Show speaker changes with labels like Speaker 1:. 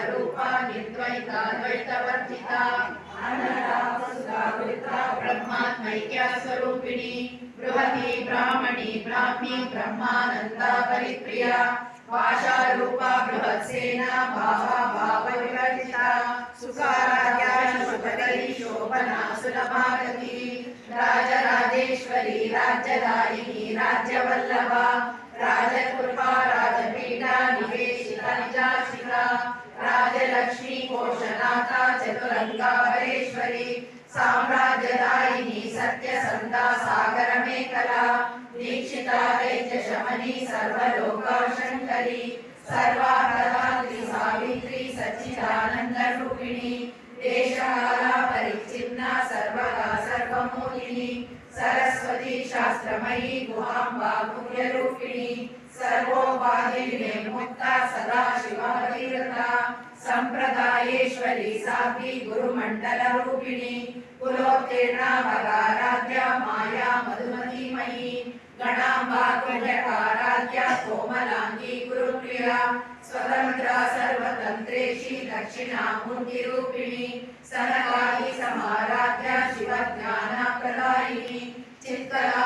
Speaker 1: रूपा निर्द्वैता द्वैतवर्जिता अनरा वसुधा रुद्रा ब्रह्मात्मैक्य स्वरूपिणी बृहती ब्राह्मणी ब्राह्मी ब्रह्मानंदा परिप्रिया भाषा रूपा बृहत्सेना भावा भाव विवर्जिता सुखाराध्या शुभकरी शोभना सुलभागति राजराजेश्वरी राज्यदायिनी राज्यवल्लभा राजकृपा राजपीठा निवेशिता निजाशिका राजलक्ष्मी कोशनाथा चतुरंगा परेश्वरी साम्राज्यदायिनी सत्यसंधा सागर मेखला दीक्षिता वैद्य शमनी सर्वलोकशंकरी सर्वार्थदात्री सावित्री सच्चिदानंद रूपिणी देशकाला परिच्छिन्ना सर्वगा सर्वमूलिनी सरस्वती शास्त्रमयी गुहांबा गुह्यरूपिणी सर्वोपाधि मुक्ता सदा शिवतीर्था संप्रदायेश्वरी साध्वी गुरुमंडल रूपिणी कुलोत्तीर्णा भगाराध्या माया मधुमतीमयी गणांबा कुंजकाराध्या कोमलांगी गुरुप्रिया स्वतंत्रा सर्वतंत्रेशी दक्षिणामूर्ति रूपिणी सनकादि समाराध्या शिवज्ञान प्रदायिनी चित्तला